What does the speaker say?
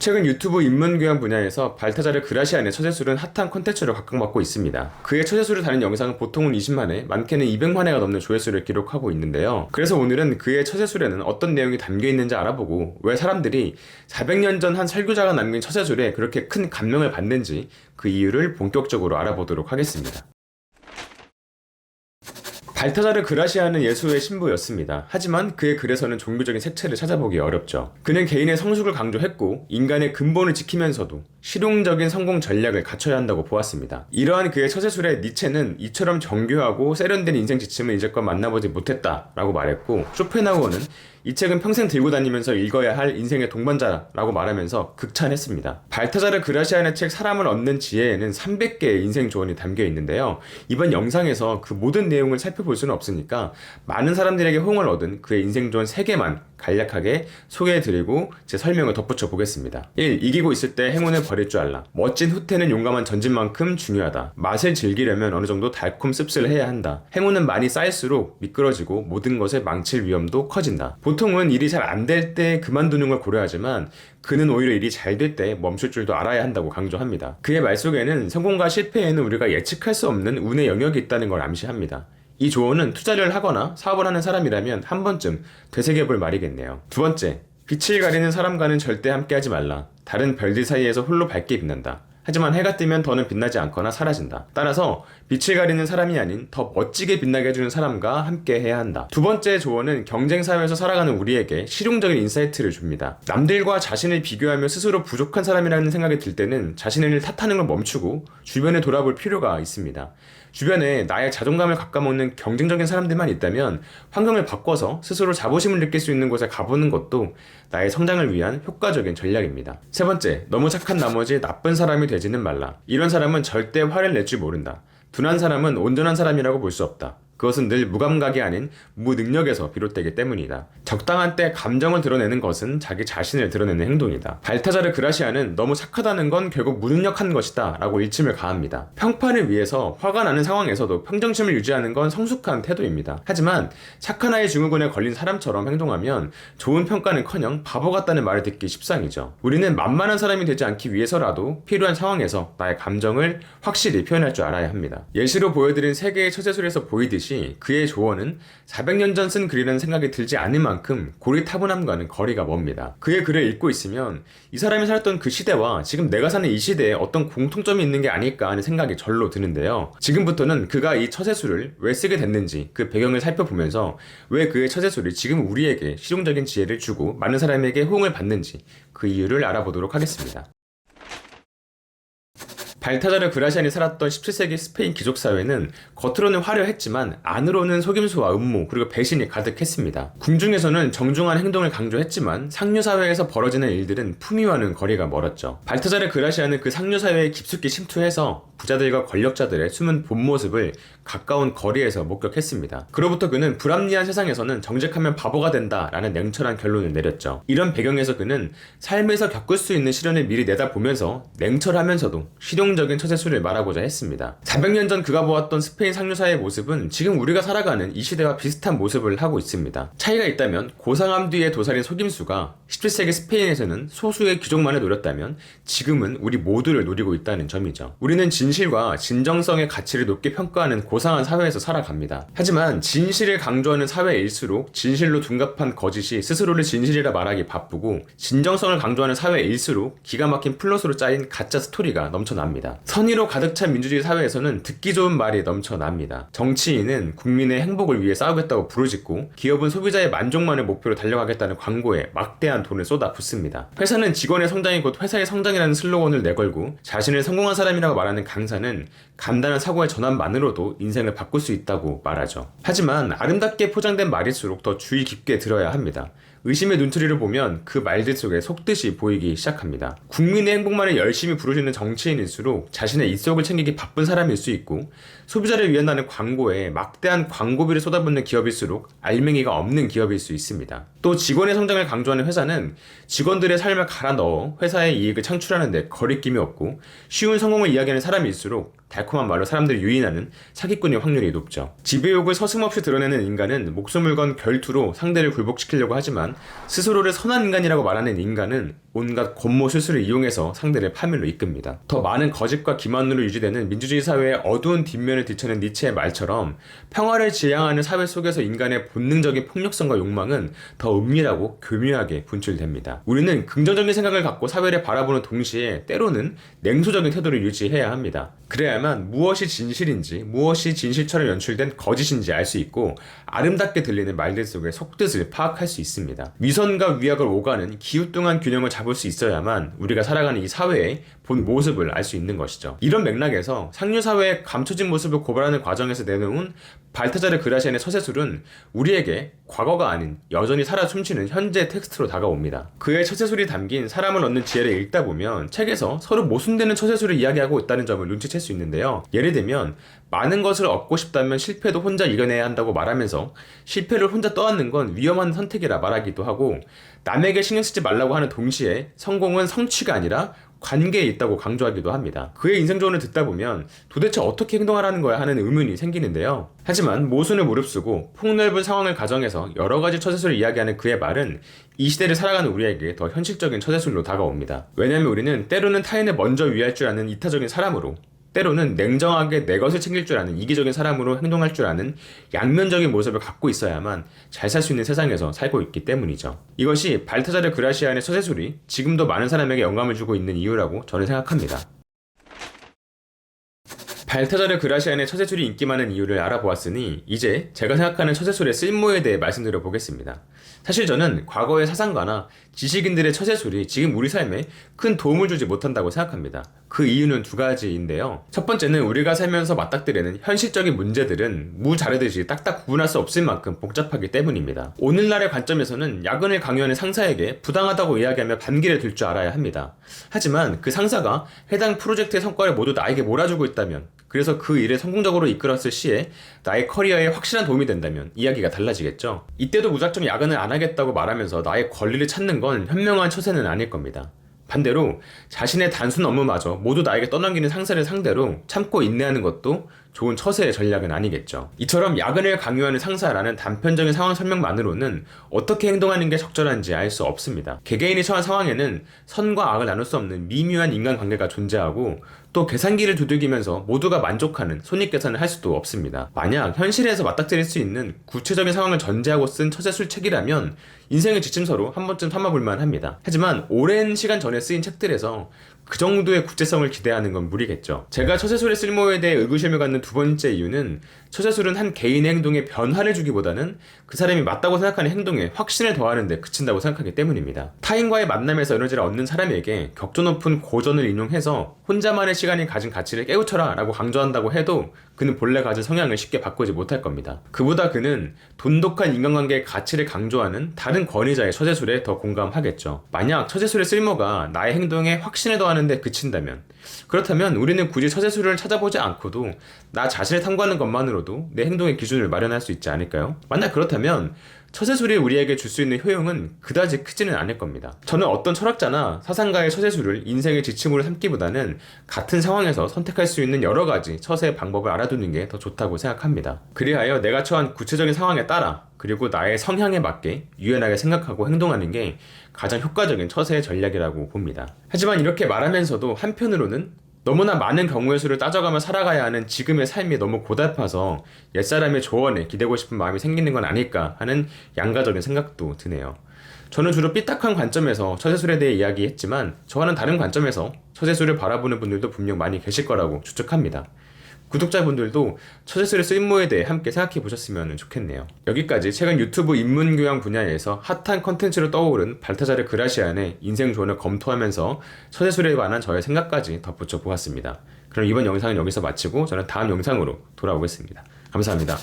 최근 유튜브 인문교양 분야에서 발타자르 그라시안의 처세술은 핫한 콘텐츠로 각광받고 있습니다. 그의 처세술을 다룬 영상은 보통은 20만회, 많게는 200만회가 넘는 조회수를 기록하고 있는데요. 그래서 오늘은 그의 처세술에는 어떤 내용이 담겨 있는지 알아보고 왜 사람들이 400년 전 한 설교자가 남긴 처세술에 그렇게 큰 감명을 받는지 그 이유를 본격적으로 알아보도록 하겠습니다. 발타자르 그라시아는 예수의 신부였습니다. 하지만 그의 글에서는 종교적인 색채를 찾아보기 어렵죠. 그는 개인의 성숙을 강조했고 인간의 근본을 지키면서도 실용적인 성공 전략을 갖춰야 한다고 보았습니다. 이러한 그의 처세술에 니체는 이처럼 정교하고 세련된 인생 지침을 이제껏 만나보지 못했다라고 말했고, 쇼펜하우어는 이 책은 평생 들고 다니면서 읽어야 할 인생의 동반자라고 말하면서 극찬했습니다. 발타자르 그라시안의 책 사람을 얻는 지혜에는 300개의 인생 조언이 담겨 있는데요. 이번 영상에서 그 모든 내용을 살펴볼 수는 없으니까 많은 사람들에게 호응을 얻은 그의 인생 조언 3개만 간략하게 소개해드리고 제 설명을 덧붙여 보겠습니다. 1. 이기고 있을 때 행운을 버릴 줄 알라. 멋진 후퇴는 용감한 전진만큼 중요하다. 맛을 즐기려면 어느 정도 달콤 씁쓸 해야 한다. 행운은 많이 쌓일수록 미끄러지고 모든 것을 망칠 위험도 커진다. 보통은 일이 잘 안 될 때 그만두는 걸 고려하지만 그는 오히려 일이 잘 될 때 멈출 줄도 알아야 한다고 강조합니다. 그의 말 속에는 성공과 실패에는 우리가 예측할 수 없는 운의 영역이 있다는 걸 암시합니다. 이 조언은 투자를 하거나 사업을 하는 사람이라면 한 번쯤 되새겨볼 말이겠네요. 두 번째, 빛을 가리는 사람과는 절대 함께하지 말라. 다른 별들 사이에서 홀로 밝게 빛난다. 하지만 해가 뜨면 더는 빛나지 않거나 사라진다. 따라서 빛을 가리는 사람이 아닌 더 멋지게 빛나게 해주는 사람과 함께 해야 한다. 두 번째 조언은 경쟁사회에서 살아가는 우리에게 실용적인 인사이트를 줍니다. 남들과 자신을 비교하며 스스로 부족한 사람이라는 생각이 들 때는 자신을 탓하는 걸 멈추고 주변에 돌아볼 필요가 있습니다. 주변에 나의 자존감을 깎아먹는 경쟁적인 사람들만 있다면 환경을 바꿔서 스스로 자부심을 느낄 수 있는 곳에 가보는 것도 나의 성장을 위한 효과적인 전략입니다. 세 번째, 너무 착한 나머지 나쁜 사람이 되지는 말라. 이런 사람은 절대 화를 낼 줄 모른다. 둔한 사람은 온전한 사람이라고 볼 수 없다. 그것은 늘 무감각이 아닌 무능력에서 비롯되기 때문이다. 적당한 때 감정을 드러내는 것은 자기 자신을 드러내는 행동이다. 발타자르 그라시아는 너무 착하다는 건 결국 무능력한 것이다 라고 일침을 가합니다. 평판을 위해서 화가 나는 상황에서도 평정심을 유지하는 건 성숙한 태도입니다. 하지만 착한 아이 증후군에 걸린 사람처럼 행동하면 좋은 평가는커녕 바보 같다는 말을 듣기 십상이죠. 우리는 만만한 사람이 되지 않기 위해서라도 필요한 상황에서 나의 감정을 확실히 표현할 줄 알아야 합니다. 예시로 보여드린 세 개의 처세술에서 보이듯이 그의 조언은 400년 전 쓴 글이라는 생각이 들지 않을 만큼 고리타분함과는 거리가 멉니다. 그의 글을 읽고 있으면 이 사람이 살았던 그 시대와 지금 내가 사는 이 시대에 어떤 공통점이 있는 게 아닐까 하는 생각이 절로 드는데요. 지금부터는 그가 이 처세술을 왜 쓰게 됐는지 그 배경을 살펴보면서 왜 그의 처세술이 지금 우리에게 실용적인 지혜를 주고 많은 사람에게 호응을 받는지 그 이유를 알아보도록 하겠습니다. 발타자르 그라시안이 살았던 17세기 스페인 귀족사회는 겉으로는 화려했지만 안으로는 속임수와 음모 그리고 배신이 가득했습니다. 궁중에서는 정중한 행동을 강조했지만 상류사회에서 벌어지는 일들은 품위와는 거리가 멀었죠. 발타자르 그라시안은 그 상류사회에 깊숙이 침투해서 부자들과 권력자들의 숨은 본 모습을 가까운 거리에서 목격했습니다. 그로부터 그는 불합리한 세상에서는 정직하면 바보가 된다라는 냉철한 결론을 내렸죠. 이런 배경에서 그는 삶에서 겪을 수 있는 시련을 미리 내다보면서 냉철하면서도 실용적인 처세술을 말하고자 했습니다. 400년 전 그가 보았던 스페인 상류사회의 모습은 지금 우리가 살아가는 이 시대와 비슷한 모습을 하고 있습니다. 차이가 있다면 고상함 뒤에 도사린 속임수가 17세기 스페인에서는 소수의 귀족만을 노렸다면 지금은 우리 모두를 노리고 있다는 점이죠. 우리는 진실과 진정성의 가치를 높게 평가하는 고상한 사회에서 살아갑니다. 하지만 진실을 강조하는 사회일수록 진실로 둔갑한 거짓이 스스로를 진실이라 말하기 바쁘고, 진정성을 강조하는 사회일수록 기가 막힌 플롯으로 짜인 가짜 스토리가 넘쳐납니다. 선의로 가득 찬 민주주의 사회에서는 듣기 좋은 말이 넘쳐납니다. 정치인은 국민의 행복을 위해 싸우겠다고 부르짖고, 기업은 소비자의 만족만을 목표로 달려가겠다는 광고에 막대한 돈을 쏟아붓습니다. 회사는 직원의 성장이 곧 회사의 성장이라는 슬로건을 내걸고, 자신을 성공한 사람이라고 말하는 강사는 간단한 사고의 전환만으로도 인생을 바꿀 수 있다고 말하죠. 하지만 아름답게 포장된 말일수록 더 주의 깊게 들어야 합니다. 의심의 눈초리를 보면 그 말들 속에 속뜻이 보이기 시작합니다. 국민의 행복만을 열심히 부르시는 정치인일수록 자신의 입속을 챙기기 바쁜 사람일 수 있고, 소비자를 위한다는 광고에 막대한 광고비를 쏟아붓는 기업일수록 알맹이가 없는 기업일 수 있습니다. 또 직원의 성장을 강조하는 회사는 직원들의 삶을 갈아 넣어 회사의 이익을 창출하는 데 거리낌이 없고, 쉬운 성공을 이야기하는 사람일수록 달콤한 말로 사람들을 유인하는 사기꾼의 확률이 높죠. 지배욕을 서슴없이 드러내는 인간은 목숨을 건 결투로 상대를 굴복시키려고 하지만, 스스로를 선한 인간이라고 말하는 인간은 온갖 권모 술수를 이용해서 상대를 파멸로 이끕니다. 더 많은 거짓과 기만으로 유지되는 민주주의 사회의 어두운 뒷면을 뒤쳐낸 니체의 말처럼 평화를 지향하는 사회 속에서 인간의 본능적인 폭력성과 욕망은 더 은밀하고 교묘하게 분출됩니다. 우리는 긍정적인 생각을 갖고 사회를 바라보는 동시에 때로는 냉소적인 태도를 유지해야 합니다. 그래야만 무엇이 진실인지 무엇이 진실처럼 연출된 거짓인지 알 수 있고 아름답게 들리는 말들 속의 속뜻을 파악할 수 있습니다. 위선과 위약을 오가는 기우뚱한 균형을 잡을 수 있어야만 우리가 살아가는 이 사회의 본 모습을 알 수 있는 것이죠. 이런 맥락에서 상류사회의 감춰진 모습을 고발하는 과정에서 내놓은 발타자르 그라시안의 처세술은 우리에게 과거가 아닌 여전히 살아 숨쉬는 현재 텍스트로 다가옵니다. 그의 처세술이 담긴 사람을 얻는 지혜를 읽다 보면 책에서 서로 모순되는 처세술을 이야기하고 있다는 점을 눈치챌 수 있는데요. 예를 들면 많은 것을 얻고 싶다면 실패도 혼자 이겨내야 한다고 말하면서 실패를 혼자 떠안는 건 위험한 선택이라 말하기도 하고, 남에게 신경 쓰지 말라고 하는 동시에 성공은 성취가 아니라 관계에 있다고 강조하기도 합니다. 그의 인생조언을 듣다 보면 도대체 어떻게 행동하라는 거야 하는 의문이 생기는데요. 하지만 모순을 무릅쓰고 폭넓은 상황을 가정해서 여러 가지 처세술을 이야기하는 그의 말은 이 시대를 살아가는 우리에게 더 현실적인 처세술로 다가옵니다. 왜냐하면 우리는 때로는 타인을 먼저 위할 줄 아는 이타적인 사람으로, 때로는 냉정하게 내 것을 챙길 줄 아는 이기적인 사람으로 행동할 줄 아는 양면적인 모습을 갖고 있어야만 잘 살 수 있는 세상에서 살고 있기 때문이죠. 이것이 발타자르 그라시안의 처세술이 지금도 많은 사람에게 영감을 주고 있는 이유라고 저는 생각합니다. 발타자르 그라시안의 처세술이 인기 많은 이유를 알아보았으니 이제 제가 생각하는 처세술의 쓸모에 대해 말씀드려 보겠습니다. 사실 저는 과거의 사상가나 지식인들의 처세술이 지금 우리 삶에 큰 도움을 주지 못한다고 생각합니다. 그 이유는 두 가지인데요. 첫 번째는 우리가 살면서 맞닥뜨리는 현실적인 문제들은 무 자르듯이 딱딱 구분할 수 없을 만큼 복잡하기 때문입니다. 오늘날의 관점에서는 야근을 강요하는 상사에게 부당하다고 이야기하며 반기를 들 줄 알아야 합니다. 하지만 그 상사가 해당 프로젝트의 성과를 모두 나에게 몰아주고 있다면, 그래서 그 일을 성공적으로 이끌었을 시에 나의 커리어에 확실한 도움이 된다면 이야기가 달라지겠죠. 이때도 무작정 야근을 안 하겠다고 말하면서 나의 권리를 찾는 건 현명한 처세는 아닐 겁니다. 반대로 자신의 단순 업무마저 모두 나에게 떠넘기는 상사를 상대로 참고 인내하는 것도 좋은 처세의 전략은 아니겠죠. 이처럼 야근을 강요하는 상사라는 단편적인 상황 설명만으로는 어떻게 행동하는 게 적절한지 알 수 없습니다. 개개인이 처한 상황에는 선과 악을 나눌 수 없는 미묘한 인간관계가 존재하고, 또 계산기를 두들기면서 모두가 만족하는 손익계산을 할 수도 없습니다. 만약 현실에서 맞닥뜨릴 수 있는 구체적인 상황을 전제하고 쓴 처세술 책이라면 인생의 지침서로 한 번쯤 삼아볼만 합니다. 하지만 오랜 시간 전에 쓰인 책들에서 그 정도의 구체성을 기대하는 건 무리겠죠. 제가 처세술의 쓸모에 대해 의구심을 갖는 두 번째 이유는, 처세술은 한 개인의 행동에 변화를 주기보다는 그 사람이 맞다고 생각하는 행동에 확신을 더하는 데 그친다고 생각하기 때문입니다. 타인과의 만남에서 에너지를 얻는 사람에게 격조 높은 고전을 인용해서 혼자만의 시간이 가진 가치를 깨우쳐라 라고 강조한다고 해도 그는 본래 가진 성향을 쉽게 바꾸지 못할 겁니다. 그보다 그는 돈독한 인간관계의 가치를 강조하는 다른 권위자의 처세술에 더 공감하겠죠. 만약 처세술의 쓸모가 나의 행동에 확신을 더하는 데 그친다면, 그렇다면 우리는 굳이 처세술을 찾아보지 않고도 나 자신을 탐구하는 것만으로도 내 행동의 기준을 마련할 수 있지 않을까요? 만약 그렇다면 처세술이 우리에게 줄 수 있는 효용은 그다지 크지는 않을 겁니다. 저는 어떤 철학자나 사상가의 처세술을 인생의 지침으로 삼기보다는 같은 상황에서 선택할 수 있는 여러 가지 처세의 방법을 알아두는 게 더 좋다고 생각합니다. 그리하여 내가 처한 구체적인 상황에 따라, 그리고 나의 성향에 맞게 유연하게 생각하고 행동하는 게 가장 효과적인 처세의 전략이라고 봅니다. 하지만 이렇게 말하면서도 한편으로는 너무나 많은 경우의 수를 따져가며 살아가야 하는 지금의 삶이 너무 고달파서 옛사람의 조언에 기대고 싶은 마음이 생기는 건 아닐까 하는 양가적인 생각도 드네요. 저는 주로 삐딱한 관점에서 처세술에 대해 이야기했지만, 저와는 다른 관점에서 처세술을 바라보는 분들도 분명 많이 계실 거라고 추측합니다. 구독자분들도 처세술의 쓸모에 대해 함께 생각해 보셨으면 좋겠네요. 여기까지 최근 유튜브 인문교양 분야에서 핫한 컨텐츠로 떠오른 발타자르 그라시안의 인생 조언을 검토하면서 처세술에 관한 저의 생각까지 덧붙여 보았습니다. 그럼 이번 영상은 여기서 마치고 저는 다음 영상으로 돌아오겠습니다. 감사합니다.